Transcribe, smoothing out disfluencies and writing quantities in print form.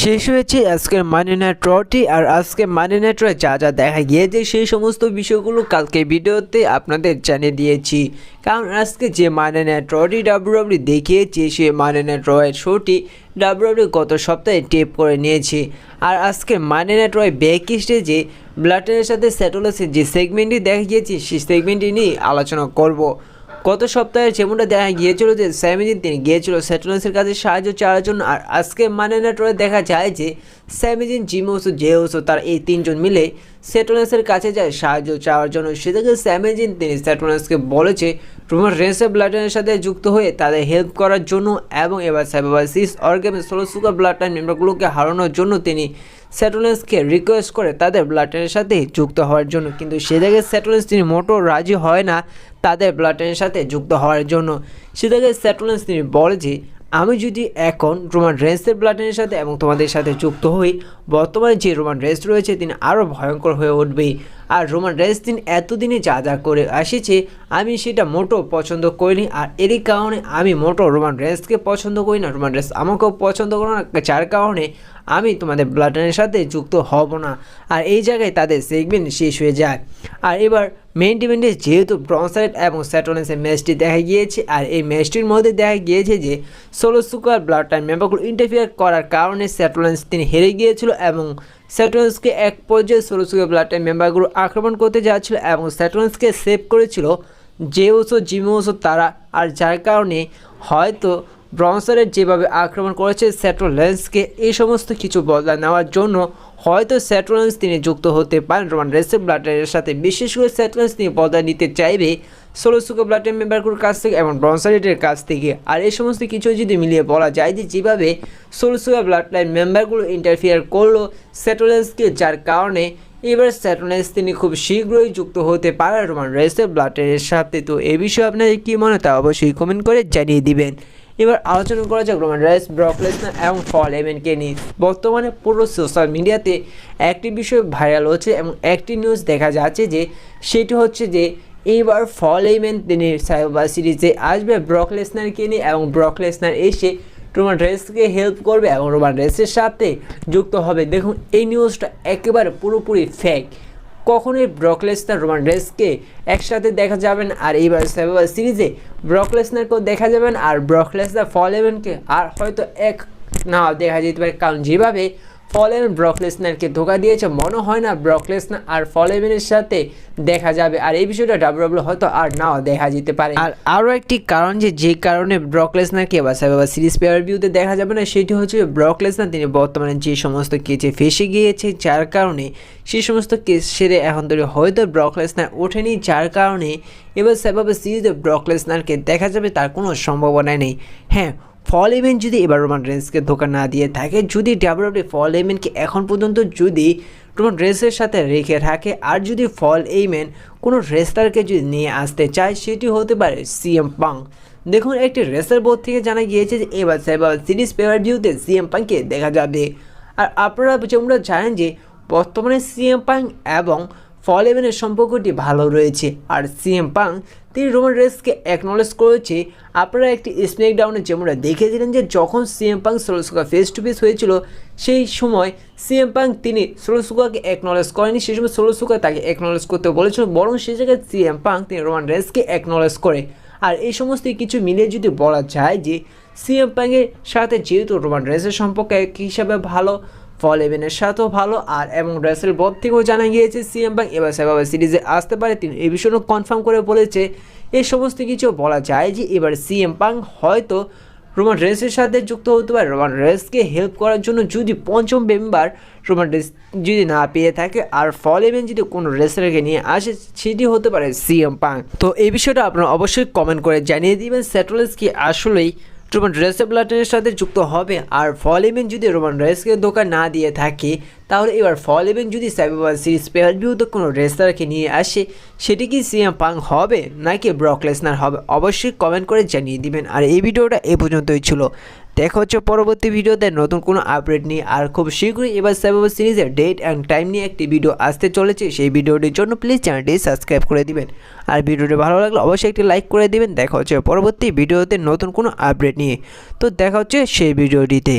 শেষ হয়েছে আজকের মানি নাইট ড্রটি। আর আজকে মানি নাইট ড্রয়ে যা যা দেখা গিয়েছে সেই সমস্ত বিষয়গুলো কালকে ভিডিওতে আপনাদের জানিয়ে দিয়েছি। কারণ আজকে যে মানি নাইট ড্রটি ডাব্লিউডাব্লিউ দেখিয়েছে সেই মানি নাইট ড্রয়ের শোটি ডাব্লিউডাব্লিউ গত সপ্তাহে টেপ করে নিয়েছে। আর আজকে মানি নাইট ড্রয়ে ব্যাক স্টেজে ব্লাটেনের সাথে স্যাটোলাসের যে সেগমেন্টটি দেখা গিয়েছে সেই সেগমেন্টটি নিয়ে আলোচনা করব। গত সপ্তাহে যেমনটা দেখা গিয়েছিল যে স্যামি জিন তিনি গিয়েছিল স্যাটোলাসের কাছে সাহায্য চাওয়ার জন্য। আর আজকে মানি নাইট ড্রয়ে দেখা যায় যে স্যামি জিন, জিমি উসো, জে উসো তার এই তিনজন মিলে স্যাটোলাসের কাছে যায় সাহায্য চাওয়ার জন্য। সেদিকে স্যামি জিন তিনি স্যাটোলাসকে বলেছে রোমান রেন্সের ব্লাডলাইনের সাথে যুক্ত হয়ে তাদের হেল্প করার জন্য এবং এবার সাইবার সিস অর্গামে সোলোসুকা ব্লাডলাইন মেম্বারগুলোকে হারানোর জন্য তিনি স্যাটোলাসকে রিকোয়েস্ট করে তাদের ব্লাডলাইনের সাথে যুক্ত হওয়ার জন্য। কিন্তু সেদিকে স্যাটোলাস তিনি মোটেও রাজি হয় না তাদের ব্লাডলাইনের সাথে যুক্ত হওয়ার জন্য। সেদিকে স্যাটোলাস তিনি বলে যে আমি যদি এখন রোমান রেন্সের ব্লাডলাইনের সাথে এবং তোমাদের সাথে যুক্ত হই, বর্তমানে যে রোমান রেন্স রয়েছে তিনি আরও ভয়ঙ্কর হয়ে উঠবে। আর রোমান রেন্স তিনি এতদিনে যা যা করে আসছে আমি সেটা মোটেও পছন্দ করিনি। আর এরই কারণে আমি মোটেও রোমান রেন্সকে পছন্দ করি না, রোমান রেন্স আমাকেও পছন্দ করে না, যার কারণে আমি তোমাদের ব্লাডলাইনের সাথে যুক্ত হব না। আর এই জায়গায় তাদের সেগমেন্ট শেষ হয়ে যায়। আর এবার মেইন ইভেন্টে যেহেতু ব্রনসাইড এবং স্যাটোলাসের ম্যাচটি দেখা গিয়েছে, আর এই ম্যাচটির মধ্যে দেখা গিয়েছে যে সোলোসুকার ব্লাডলাইন মেম্বারগুলো ইন্টারফিয়ার করার কারণে স্যাটোলাস তিনি হেরে গিয়েছিল এবং স্যাটোলাসকে এক পর্যায়ে সোলোসুকার ব্লাডলাইন মেম্বারগুলো আক্রমণ করতে যাচ্ছিল এবং স্যাটোলাসকে সেভ করেছিল জে উসো, জিমি উসো তারা। আর যার কারণে হয়তো ব্রনসারের যেভাবে আক্রমণ করেছে স্যাটোলাসকে এই সমস্ত কিছু বদলা নেওয়ার জন্য হয়তো স্যাটোলাস তিনি যুক্ত হতে পারেন রোমান রেন্সের ব্লাডলাইনের সাথে। বিশেষ করে স্যাটোলাস তিনি বদলা নিতে চাইবে সোলোসুকা ব্লাডলাইন মেম্বারগুলোর কাছ থেকে এবং ব্রনসারেটের কাছ থেকে। আর এই সমস্ত কিছু যদি মিলিয়ে বলা যায় যে যেভাবে সোলোসুকা ব্লাডলাইন মেম্বারগুলো ইন্টারফিয়ার করলো স্যাটোলাসকে, যার কারণে এবার স্যাটোলাস তিনি খুব শীঘ্রই যুক্ত হতে পারেন রোমান রেন্সের ব্লাডলাইনের সাথে। তো এই বিষয়ে আপনাদের কী মনে হয় তা অবশ্যই কমেন্ট করে জানিয়ে দিবেন। এবার আলোচনা করা যাক রোমান রেন্স, ব্রক লেসনার এবং পল হেইম্যানকে নিয়ে। বর্তমানে পুরো সোশ্যাল মিডিয়াতে একটি বিষয় ভাইরাল হচ্ছে এবং একটি নিউজ দেখা যাচ্ছে যে সেটি হচ্ছে যে এইবার পল হেইম্যান তিনি সাইবার সিরিজে আসবে ব্রক লেসনারকে নিয়ে এবং ব্রক লেসনার এসে রোমান রেন্সকে হেল্প করবে এবং রোমান রেন্সের সাথে যুক্ত হবে। দেখুন এই নিউজটা একেবারে পুরোপুরি ফেক। কখনোই ব্রক লেসনার রোমান রেন্সকে একসাথে দেখা যাবে না। আর এইবার সাইবার সিরিজে ব্রক লেসনারকেও দেখা যাবেন আর ব্রক লেসনার পল হেইম্যানকে আর হয়তো এক না দেখা যেতে পারে। কারণ যেভাবে পল হেইম্যান ব্রক লেসনারকে ধোকা দিয়েছে মনে হয় না ব্রক লেসনার আর পল হেইম্যানের সাথে দেখা যাবে। আর এই বিষয়টা ডাব্লিউডাব্লিউ হয়তো আর নাও দেখা যেতে পারে। আর আরও একটি কারণ যে কারণে ব্রক লেসনারকে বা সাইবার সিরিজ পেয়ার ভিউতে দেখা যাবে না সেটি হচ্ছে ব্রক লেসনার তিনি বর্তমানে যে সমস্ত কেসে ফেসে গিয়েছে, যার কারণে সেই সমস্ত কেস সেরে এখন ধরে হয়তো ব্রক লেসনার ওঠেনি, যার কারণে এবার সাইবার সিরিজে ব্রক লেসনারকে দেখা যাবে তার কোনো সম্ভাবনা নেই। হ্যাঁ, পল হেইম্যান যদি এবার রোমান রেন্সকে ধোকা না দিয়ে থাকে, যদি ডাব্লিউডাব্লিউ পল হেইম্যানকে এখন পর্যন্ত যদি রোমান রেন্সের সাথে রেখে থাকে আর যদি পল হেইম্যান কোনো রেসলারকে যদি নিয়ে আসতে চায় সেটি হতে পারে সিএম পাঙ্ক। দেখুন একটি রেসলার বোর্ড থেকে জানা গিয়েছে যে এবার সাইবার সিরিজ পেপার ভিউতে সিএম পাঙ্ককে দেখা যাবে। আর আপনারা যেমন জানেন যে বর্তমানে সিএম পাঙ্ক এবং পল হেইম্যানের সম্পর্কটি ভালো রয়েছে। আর সিএম পাঙ্ক তিনি রোমান রেন্সকে অ্যাকনলেজ করেছে। আপনারা একটি স্ম্যাকডাউনে যেমনটা দেখেছিলেন যে যখন সিএম পাঙ্ক সোলোসুকা ফেস টু ফেস হয়েছিল সেই সময় সিএম পাঙ্ক তিনি সোলোসুকাকে অ্যাকনলেজ করেনি, সেই সময় সোলোসুকা তাকে অ্যাকনলেজ করতে বলেছিল, বরং সেই জায়গায় সিএম পাঙ্ক তিনি রোমান রেন্সকে অ্যাকনলেজ করে। আর এই সমস্ত কিছু মিলে যদি বলা যায় যে সিএম পাঙ্কের সাথে যেহেতু রোমান রেন্সের সম্পর্ক এক হিসাবে ভালো, পল হেইম্যানের সাথেও ভালো, আর এবং রেসেল বোর্ড থেকেও জানা গিয়েছে সিএম পাঙ্ক এবার সাইবার সিরিজে আসতে পারে। তিনি এই বিষয়টা কনফার্ম করে বলেছে। এই সমস্ত কিছু বলা যায় যে এবার সিএম পাঙ্ক হয়তো রোমান রেন্সের সাথে যুক্ত হতে পারে রোমান রেন্সকে হেল্প করার জন্য, যদি পঞ্চম মেম্বার রোমান রেন্স যদি না পেয়ে থাকে আর পল হেইম্যান যদি কোনো রেসলারকে নিয়ে আসে সেটি হতে পারে সিএম পাঙ্ক। তো এই বিষয়টা আপনারা অবশ্যই কমেন্ট করে জানিয়ে দিবেন স্যাটোলাস কি আসলেই রোমান রেন্সের ব্লাডলাইনের সাথে যুক্ত হবে। আর পল হেইম্যান যদি রোমান রেন্সকে ধোকা না দিয়ে থাকে তাহলে এবার পল হেইম্যান যদি সাইবার সিরিজ পেয়ার ভিউতে কোনো রেসলারকে নিয়ে আসে সেটি কি সিএম পাঙ্ক হবে নাকি ব্রক লেসনার হবে, অবশ্যই কমেন্ট করে জানিয়ে দিবেন। আর এই ভিডিওটা এ পর্যন্তই ছিল। দেখা হচ্ছে পরবর্তী ভিডিওতে নতুন কোনো আপডেট নিয়ে। আর খুব শীঘ্রই এবার সাইবার সিরিজের ডেট অ্যান্ড টাইম নিয়ে একটি ভিডিও আসতে চলেছে। সেই ভিডিওটির জন্য প্লিজ চ্যানেলটি সাবস্ক্রাইব করে দিবেন। আর ভিডিওটি ভালো লাগলে অবশ্যই একটি লাইক করে দিবেন। দেখা হচ্ছে পরবর্তী ভিডিওতে নতুন কোনো আপডেট নিয়ে। তো দেখা হচ্ছে সেই ভিডিওটিতে।